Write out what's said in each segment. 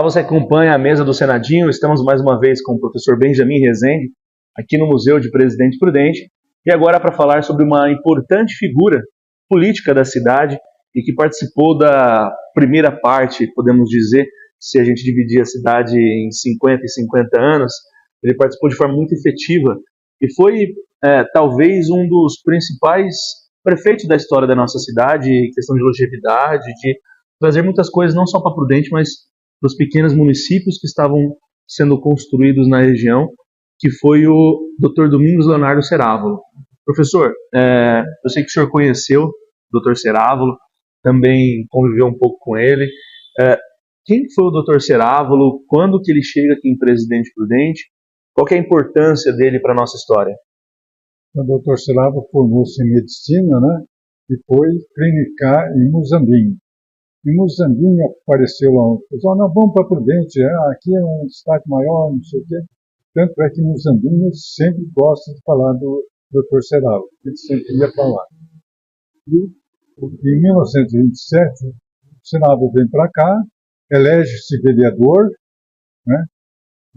Olá, você acompanha a mesa do Senadinho. Estamos mais uma vez com o professor Benjamin Rezende, aqui no Museu de Presidente Prudente, e agora para falar sobre uma importante figura política da cidade e que participou da primeira parte, podemos dizer, se a gente dividir a cidade em 50 e 50 anos, ele participou de forma muito efetiva e foi talvez um dos principais prefeitos da história da nossa cidade, questão de longevidade, de trazer muitas coisas não só para Prudente, mas para os pequenos municípios que estavam sendo construídos na região, que foi o Dr. Domingos Leonardo Cerávulo. Professor, eu sei que o senhor conheceu o Dr. Cerávulo, também conviveu um pouco com ele. Quem foi o Dr. Cerávulo? Quando que ele chega aqui em Presidente Prudente? Qual que é a importância dele para a nossa história? O Dr. Cerávulo formou-se em medicina, né? E foi clinicar em Muzambinho. Em Muzambinho apareceu lá um pessoal, não, vamos para Prudente, aqui é um destaque maior, não sei o quê. Tanto é que Muzambinho sempre gosta de falar do Dr. Cerávulo, ele sempre ia para lá. E em 1927, o Cerávulo vem para cá, elege-se vereador, né?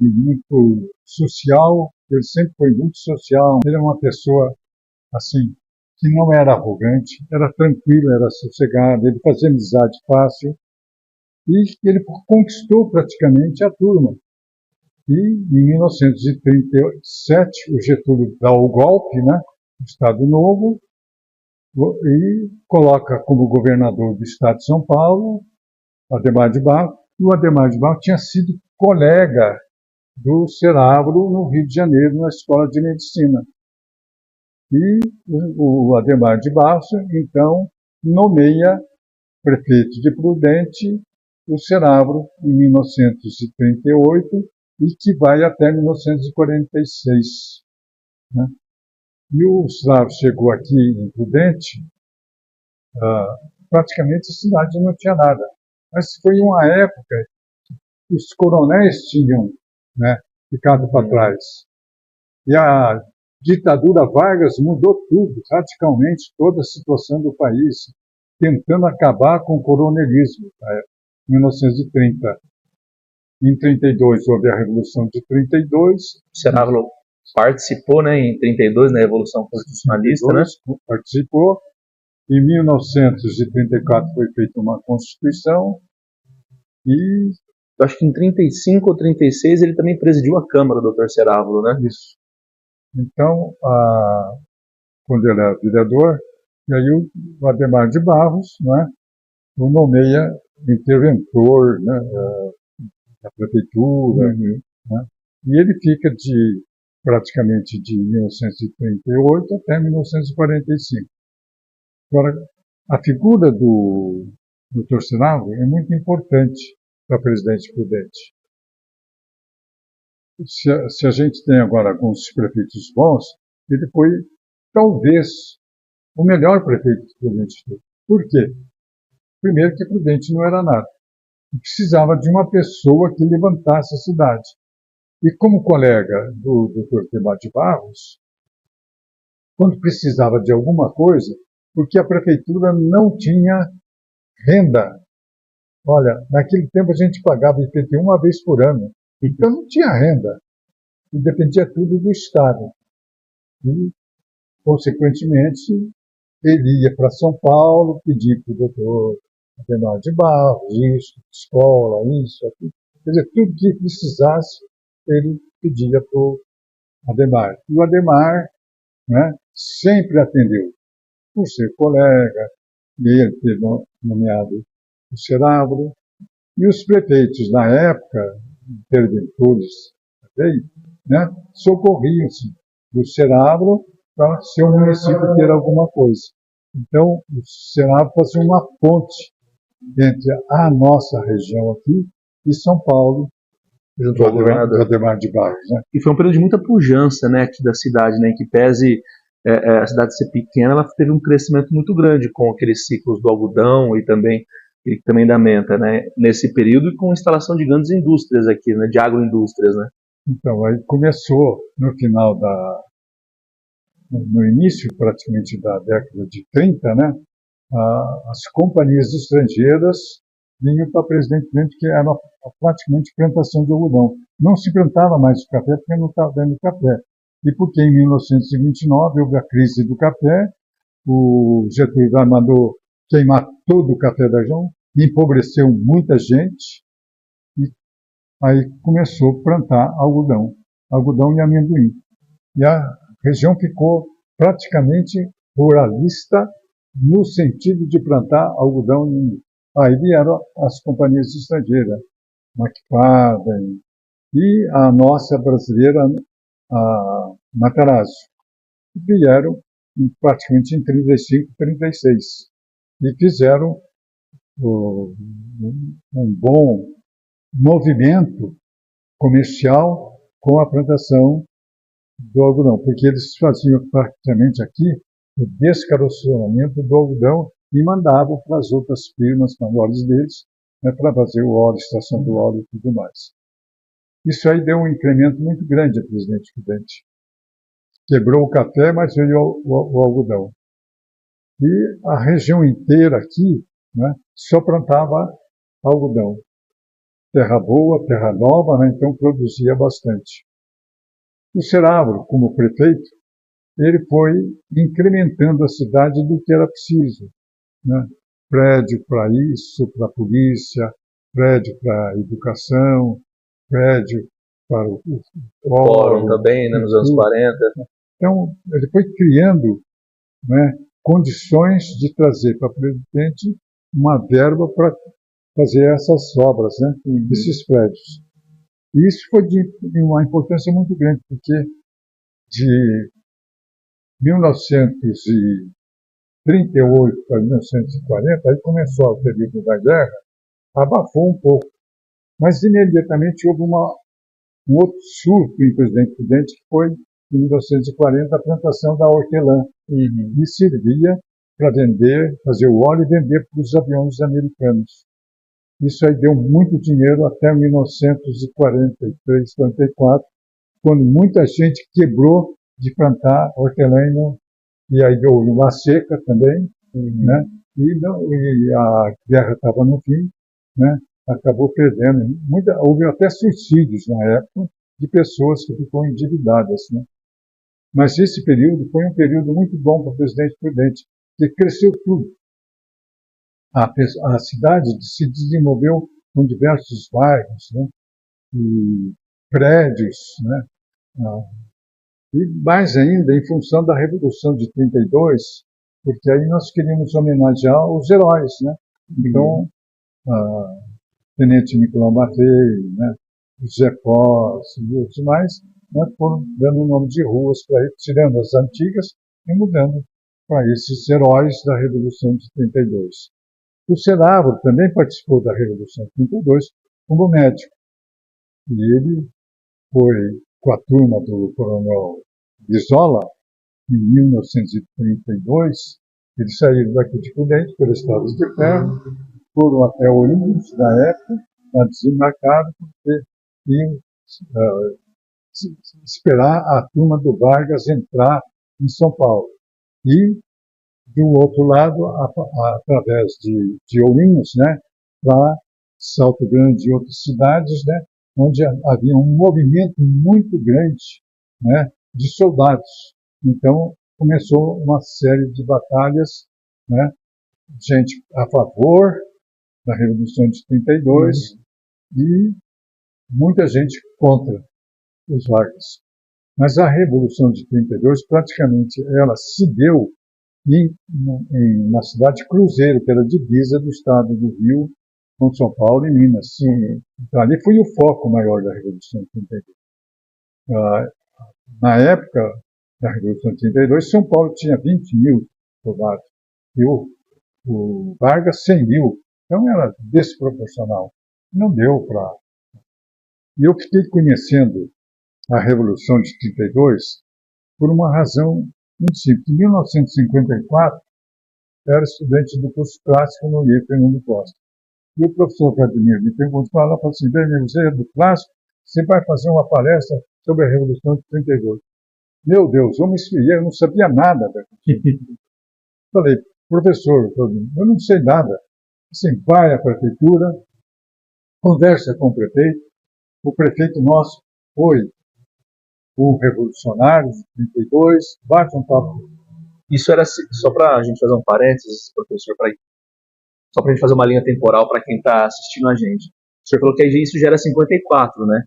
E muito social, ele sempre foi muito social, ele é uma pessoa, assim, que não era arrogante, era tranquilo, era sossegado, ele fazia amizade fácil, e ele conquistou praticamente a turma. E em 1937, o Getúlio dá o golpe, né, no Estado Novo, e coloca como governador do Estado de São Paulo, Adhemar de Barros, e o Adhemar de Barros tinha sido colega do Cerávulo no Rio de Janeiro, na Escola de Medicina. E o Adhemar de Barros, então, nomeia prefeito de Prudente o Cerávulo em 1938 e que vai até 1946. Né? E o Cerávulo chegou aqui em Prudente, praticamente a cidade não tinha nada. Mas foi uma época que os coronéis tinham, né, ficado para trás. E a ditadura Vargas mudou tudo, radicalmente, toda a situação do país, tentando acabar com o coronelismo, em 1930. Em 32 houve a Revolução de 32. O Cerávulo participou, né, em 32 na Revolução Constitucionalista, 32, né? Participou. Em 1934 foi feita uma Constituição e... Eu acho que em 35 ou 36 ele também presidiu a Câmara, o Dr. Cerávulo, né? Isso. Então, quando ele era vereador, e aí o Adhemar de Barros, né, o nomeia interventor, né, da prefeitura, né, e ele fica praticamente de 1938 até 1945. Agora, a figura do Dr. Cerávulo é muito importante para Presidente Prudente. Se a gente tem agora alguns prefeitos bons, ele foi talvez o melhor prefeito que Prudente teve. Por quê? Primeiro que Prudente não era nada. E precisava de uma pessoa que levantasse a cidade. E como colega do Dr. Adhemar de Barros, quando precisava de alguma coisa, porque a prefeitura não tinha renda. Olha, naquele tempo a gente pagava IPTU uma vez por ano. Então não tinha renda. E dependia tudo do Estado. E, consequentemente, ele ia para São Paulo, pedir para o doutor Adhemar de Barros, isso, escola, isso, aquilo. Quer dizer, tudo que precisasse, ele pedia para o Adhemar. E o Adhemar, né, sempre atendeu, por ser colega, e ele ter nomeado o Cerávulo. E os prefeitos, na época, interventores, né, socorriam-se do Cerávulo para seu município ter alguma coisa. Então, o Cerávulo fazia uma ponte entre a nossa região aqui e São Paulo, junto ao governador Adhemar de Barros. Né? E foi um período de muita pujança, né, aqui da cidade, né, que pese a cidade ser pequena, ela teve um crescimento muito grande com aqueles ciclos do algodão e também da menta, né, nesse período, e com a instalação de grandes indústrias aqui, né, de agroindústrias, né. Então, aí começou no início praticamente da década de 30, né, as companhias estrangeiras vinham para Presidente Prudente, que era praticamente plantação de algodão. Não se plantava mais o café porque não estava dando café. E porque em 1929 houve a crise do café, o Getúlio Vargas mandou queimar todo o café da região, empobreceu muita gente, e aí começou a plantar algodão e amendoim. E a região ficou praticamente ruralista no sentido de plantar algodão e amendoim. Aí vieram as companhias estrangeiras, McFarlane e a nossa brasileira, a Matarazzo. Vieram praticamente em 35, 36 e fizeram um bom movimento comercial com a plantação do algodão, porque eles faziam praticamente aqui o descaroçamento do algodão e mandavam para as outras firmas maiores deles, né, para fazer o óleo, extração do óleo e tudo mais. Isso aí deu um incremento muito grande a Presidente Prudente. Quebrou o café, mas veio o algodão. E a região inteira aqui, né, só plantava algodão. Terra boa, terra nova, né, então produzia bastante. O Serávulo, como prefeito, ele foi incrementando a cidade do que era preciso, né? Prédio para isso, para a polícia, prédio para a educação, prédio para o fórum também, né, nos anos 40. Então, ele foi criando, né, condições de trazer para o presidente uma verba para fazer essas obras, né, esses prédios. E isso foi de uma importância muito grande, porque de 1938 para 1940, aí começou o período da guerra, abafou um pouco. Mas imediatamente houve um outro surto em Presidente Prudente, que foi, em 1940, a plantação da hortelã. E servia para vender, fazer o óleo e vender para os aviões americanos. Isso aí deu muito dinheiro até 1943, 44, quando muita gente quebrou de plantar hortelã, e aí deu uma seca também, né? E a guerra estava no fim, né? Acabou perdendo. Houve até suicídios na época de pessoas que ficam endividadas, né? Mas esse período foi um período muito bom para o Presidente Prudente, porque cresceu tudo. A cidade se desenvolveu com diversos bairros, né? E prédios, né? E mais ainda em função da Revolução de 32, porque aí nós queríamos homenagear os heróis, né? Então, Tenente Nicolau Maffei, né? José Posse e outros mais, né? Foram dando o nome de ruas para eles, tirando as antigas e mudando para esses heróis da Revolução de 32. O Serávulo também participou da Revolução de 32 como médico. E ele foi com a turma do coronel Brizola, em 1932, eles saíram daqui de Prudente, pelo Estado de Ferro, foram até Ourinhos, na época, lá desembarcaram, porque iam esperar a turma do Vargas entrar em São Paulo. E, do outro lado, através de Ourinhos, né, para Salto Grande e outras cidades, né, onde havia um movimento muito grande, né, de soldados. Então, começou uma série de batalhas, né, gente a favor da Revolução de 32 e muita gente contra os Vargas. Mas a Revolução de 32, praticamente, ela se deu na cidade de Cruzeiro, que era divisa do estado do Rio com São Paulo e Minas. Então, ali foi o foco maior da Revolução de 32. Na época da Revolução de 32, São Paulo tinha 20 mil soldados e o Vargas 100 mil. Então era desproporcional. Não deu para... E eu fiquei conhecendo a Revolução de 32 por uma razão muito simples. Em 1954, eu era estudante do curso clássico no IE Fernando Costa. E o professor Vladimir me perguntou, ela falou assim, bem, você é do clássico, você vai fazer uma palestra sobre a Revolução de 32. Meu Deus, eu me esfriei, eu não sabia nada. Falei, professor, eu não sei nada. Assim, vai à prefeitura, conversa com o prefeito nosso foi um revolucionário de 32, bate um papo. Isso era, só para a gente fazer um parênteses, professor, só para a gente fazer uma linha temporal para quem está assistindo a gente. O senhor falou que isso já era 54, né?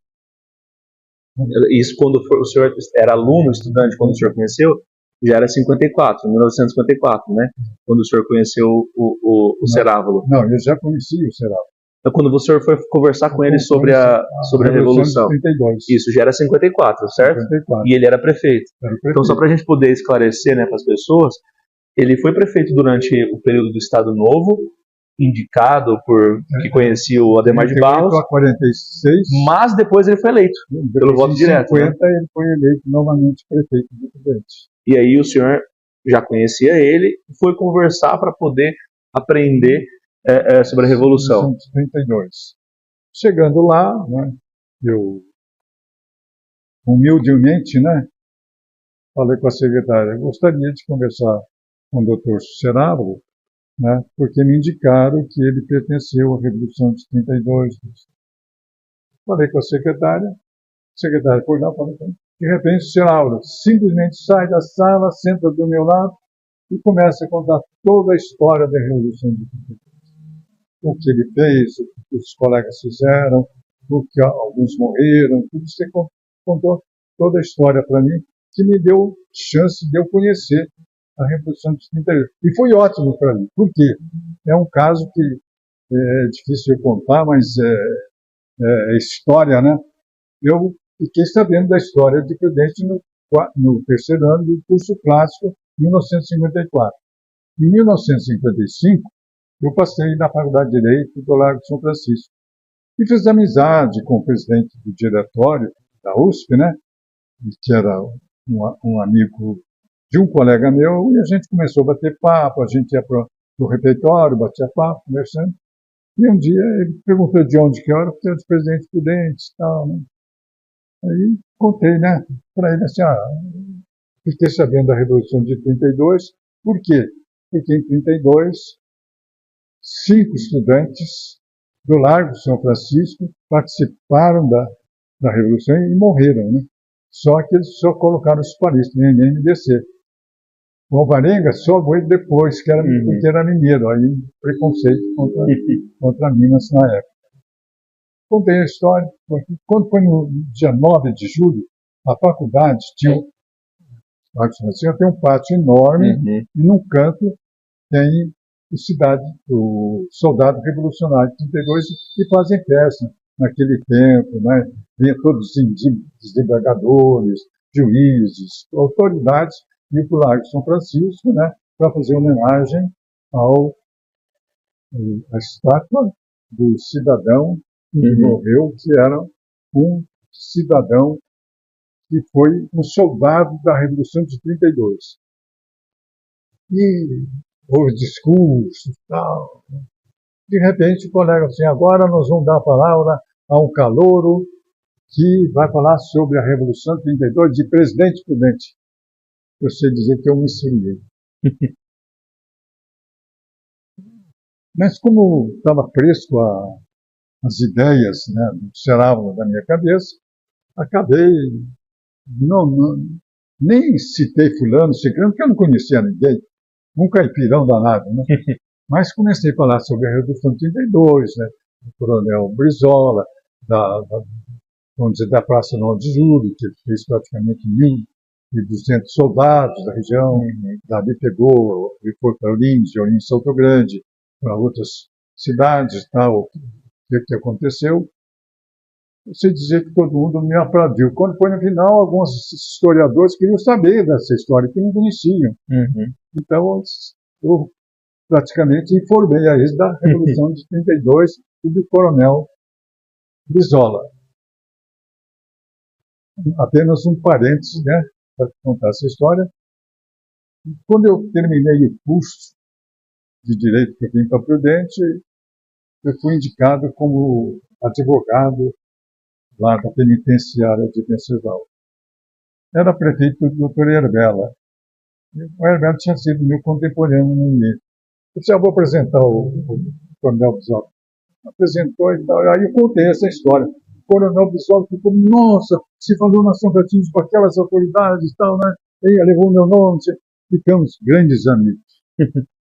Isso quando o senhor era aluno, estudante, quando o senhor conheceu, já era 54, 1954, né? Quando o senhor conheceu o Cerávulo. Não, eu já conhecia o Cerávulo. Então, quando o senhor foi conversar com ele sobre a Revolução, 32. Isso já era 54, certo? 54. E ele era prefeito. Então, só para a gente poder esclarecer, né, para as pessoas, ele foi prefeito durante o período do Estado Novo, indicado por que conhecia o Adhemar de Barros, a 46, mas depois ele foi eleito pelo voto direto. Em 50 ele foi eleito novamente prefeito do Prudente. E aí o senhor já conhecia ele e foi conversar para poder aprender sobre a Revolução. 32. Chegando lá, né, eu humildemente, né, falei com a secretária, gostaria de conversar com o doutor Cerávulo, né, porque me indicaram que ele pertenceu à Revolução de 32. Falei com a secretária foi lá, falou, de repente o Cerávulo simplesmente sai da sala, senta do meu lado e começa a contar toda a história da Revolução de 32. O que ele fez, o que os colegas fizeram, o que alguns morreram, tudo você contou toda a história para mim, que me deu chance de eu conhecer a Revolução de 32. E foi ótimo para mim, porque é um caso que é difícil de contar, mas é história, né? Eu fiquei sabendo da história de Prudente no terceiro ano do curso clássico, 1954. Em 1955, eu passei na Faculdade de Direito do Largo de São Francisco e fiz amizade com o presidente do diretório da USP, né? Que era um amigo de um colega meu, e a gente começou a bater papo, a gente ia para o refeitório, batia papo, conversando. E um dia ele perguntou de onde que eu era, porque eu era presidente Prudente e tal, né? Aí contei, né, para ele assim, fiquei sabendo da Revolução de 32, por quê? Porque em 32, 5 estudantes do Largo de São Francisco participaram da Revolução e morreram, né? Só que eles só colocaram os paristas, nem MDC. O Alvarenga só veio depois, que era, porque era mineiro, aí preconceito contra Minas na época. Contei a história, porque quando foi no dia 9 de julho, a faculdade tinha um pátio enorme, e num canto tem o soldado revolucionário de 32 e fazem festa naquele tempo, né? Vinha todos os desembargadores, juízes, autoridades, e para o Largo de São Francisco, né, para fazer homenagem à estátua do cidadão que morreu, que era um cidadão que foi um soldado da Revolução de 32. E houve discurso e tal. De repente, o colega assim, agora nós vamos dar a palavra a um calouro que vai falar sobre a Revolução de 32 de Presidente Prudente. Eu sei dizer que eu me ensinei. Mas como estava fresco as ideias, né, do Cerávulo da minha cabeça, acabei, nem citei fulano, ciclano, porque eu não conhecia ninguém, um caipirão danado, né? Mas comecei a falar sobre a Revolução de 32, né, do coronel Brizola, vamos dizer, da Praça 9 de Julho, que fez praticamente 1.200 soldados da região, dali pegou, foi para Ourinhos, de Ourinhos Salto Grande, para outras cidades e tal, o que aconteceu. Eu sei dizer que todo mundo me aplaudiu. Quando foi no final, alguns historiadores queriam saber dessa história, que não conheciam. Então, eu praticamente informei a eles da Revolução de 32 e do coronel Brizola. Apenas um parênteses, né, para contar essa história. Quando eu terminei o curso de Direito que eu vim para Prudente, eu fui indicado como advogado lá da penitenciária de Venceslau. Era prefeito do Dr. Herbela. O Herbela tinha sido meu contemporâneo no INE. Eu disse, vou apresentar o Coronel Brizola apresentou e tal. Aí eu contei essa história. O Coronel Brizola ficou, nossa, se falou na São Caetano com aquelas autoridades e tal, né? Ele levou meu nome, ficamos grandes amigos,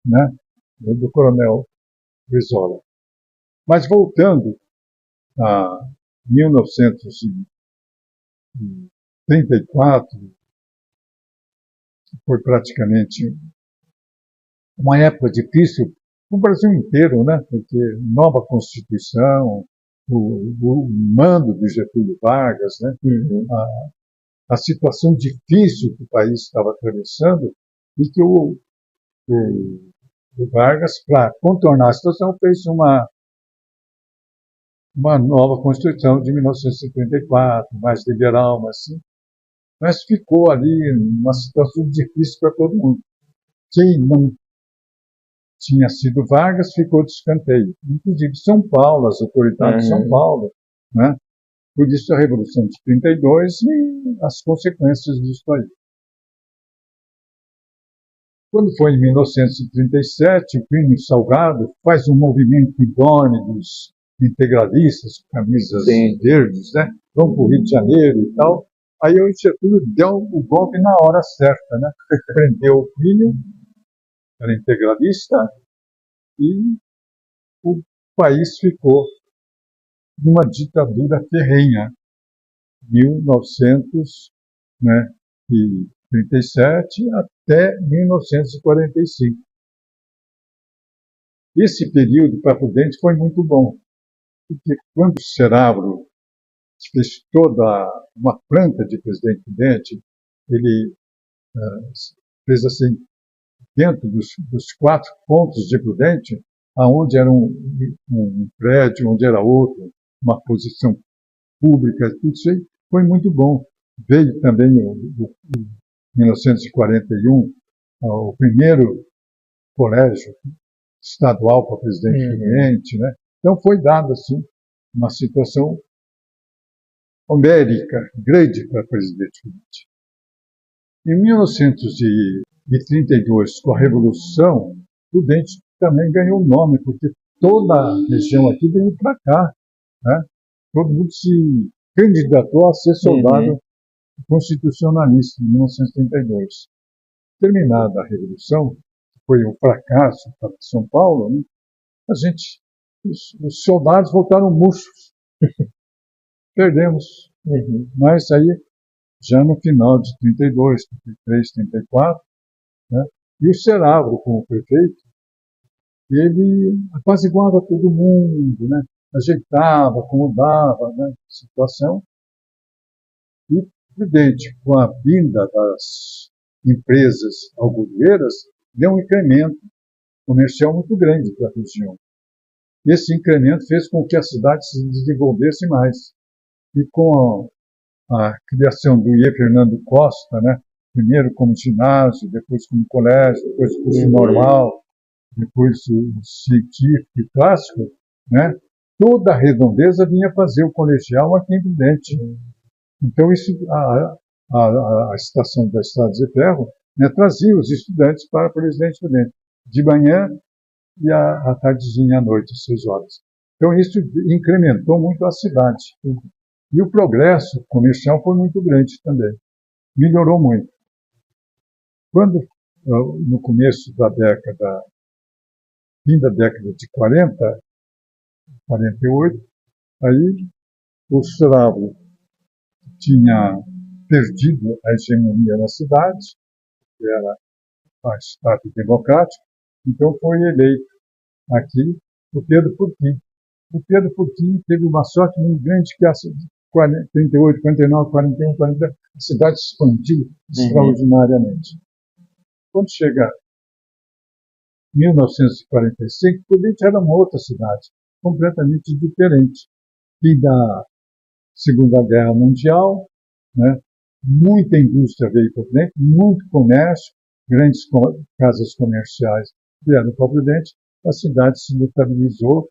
né? Do Coronel Brizola. Mas voltando a 1934, foi praticamente uma época difícil no Brasil inteiro, né? Porque nova Constituição, o mando de Getúlio Vargas, né? A situação difícil que o país estava atravessando e que o Vargas, para contornar a situação, fez uma nova Constituição de 1974, mais liberal, mas ficou ali uma situação difícil para todo mundo. Quem não tinha sido Vargas ficou de escanteio. Inclusive São Paulo, as autoridades de São Paulo, né? Por isso a Revolução de 32 e as consequências disso aí. Quando foi em 1937, o Plínio Salgado faz um movimento idôneo dos integralistas, camisas verdes, né? Vão para o Rio de Janeiro e tal. Aí o Getúlio deu o golpe na hora certa, né? Prendeu o Plínio, era integralista, e o país ficou numa ditadura ferrenha. 1937 até 1945. Esse período para Prudente foi muito bom, porque quando o Serávulo fez toda uma planta de presidente Prudente, ele fez assim, dentro dos 4 pontos de Prudente, aonde era um prédio, onde era outro, uma posição pública, tudo isso aí foi muito bom. Veio também, em 1941, o primeiro colégio estadual para presidente Prudente, né? Então foi dado assim uma situação homérica, grande para presidente Prudente. Em 1932, com a Revolução, Prudente também ganhou nome, porque toda a região aqui veio para cá, né? Todo mundo se candidatou a ser soldado constitucionalista em 1932. Terminada a Revolução, que foi um fracasso para São Paulo, né? Os soldados voltaram murchos. Perdemos. Mas aí, já no final de 32, 33, 34, né? E o Serávulo, como prefeito, ele apaziguava todo mundo, né? Ajeitava, acomodava, né? A situação. E Prudente, com a vinda das empresas algodoeiras, deu um incremento comercial muito grande para a região. Esse incremento fez com que a cidade se desenvolvesse mais. E com a criação do IE Fernando Costa, né? Primeiro como ginásio, depois como colégio, depois curso normal, depois o científico e clássico, né? Toda a redondeza vinha fazer o colegial aqui em Prudente. Então, isso, a estação da Estrada de Ferro, né, trazia os estudantes para Presidente Prudente, de manhã e à tardezinha à noite, às 6 horas. Então, isso incrementou muito a cidade. E o progresso comercial foi muito grande também. Melhorou muito. Quando, no começo da década, fim da década de 40, 48, aí o Serávulo tinha perdido a hegemonia na cidade, que era a Estado democrático, então foi eleito aqui o Pedro Furquim. O Pedro Furquim teve uma sorte muito grande que 38, 49, 41, 40, a cidade se expandiu extraordinariamente. Quando chega 1945, Prudente era uma outra cidade, completamente diferente. Fim da Segunda Guerra Mundial, né? Muita indústria veio para Prudente, muito comércio, grandes casas comerciais vieram para Prudente, a cidade se estabilizou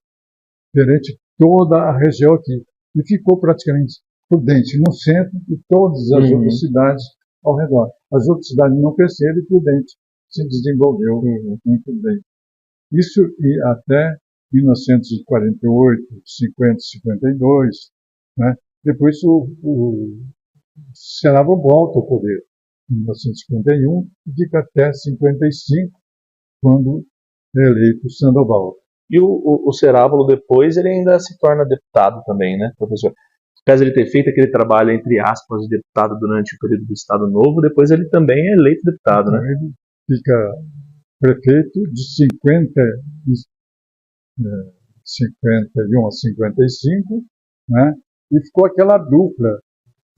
perante toda a região aqui. E ficou praticamente Prudente no centro e todas as outras cidades ao redor. As outras cidades não cresceram e Prudente se desenvolveu muito bem. Isso e até 1948, 50, 52, né? Depois o Serravo volta ao poder em 1951 e fica até 55, quando é eleito Sandoval. E o Cerávulo depois ele ainda se torna deputado também, né, professor? Apesar de ele ter feito aquele trabalho, entre aspas, de deputado durante o período do Estado Novo, depois ele também é eleito deputado, então, né? ele fica prefeito de 51 a 55, né? E ficou aquela dupla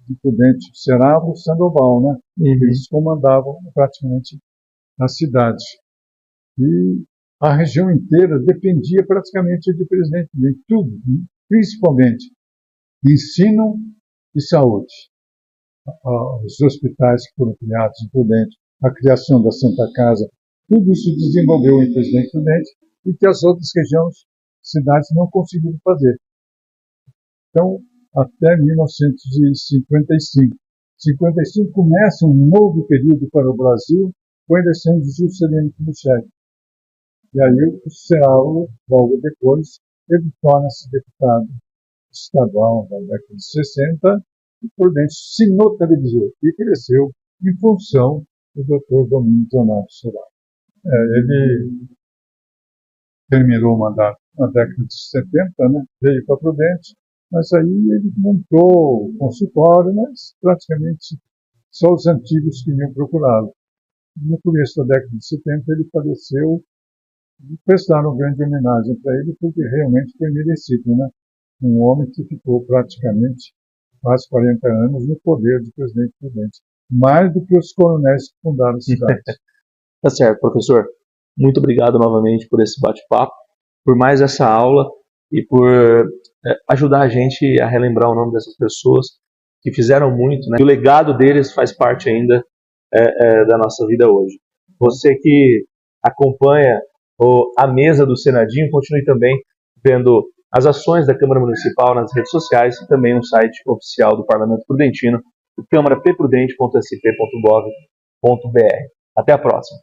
de Prudente, Serravo e Sandoval, né? Eles comandavam praticamente a cidade. E a região inteira dependia praticamente de presidente Prudente, tudo, principalmente ensino e saúde. Os hospitais que foram criados em Prudente, a criação da Santa Casa, tudo isso desenvolveu em Presidente Prudente e que as outras cidades não conseguiram fazer. Então, até 1955. 55 começa um novo período para o Brasil com a eleição de Juscelino Kubitschek. E aí o Serravo, logo depois, ele torna-se deputado estadual na década de 60 e Prudente se notabilizou e cresceu em função do Dr. Domingos Leonardo Serravo. Ele terminou o mandato na década de 70, né? Veio para Prudente, mas aí ele montou o consultório, mas praticamente só os antigos que iam procurá-lo. No começo da década de 70 ele faleceu e prestaram grande homenagem para ele, porque realmente foi merecido, né? Um homem que ficou praticamente quase 40 anos no poder de presidente Prudente, mais do que os coronéis que fundaram a cidade. Tá certo, professor. Muito obrigado novamente por esse bate-papo, por mais essa aula e por ajudar a gente a relembrar o nome dessas pessoas que fizeram muito, né? E o legado deles faz parte ainda da nossa vida hoje. Você que acompanha a mesa do Senadinho, continue também vendo as ações da Câmara Municipal nas redes sociais e também no site oficial do Parlamento Prudentino, câmarapeprudente.sp.gov.br. Até a próxima.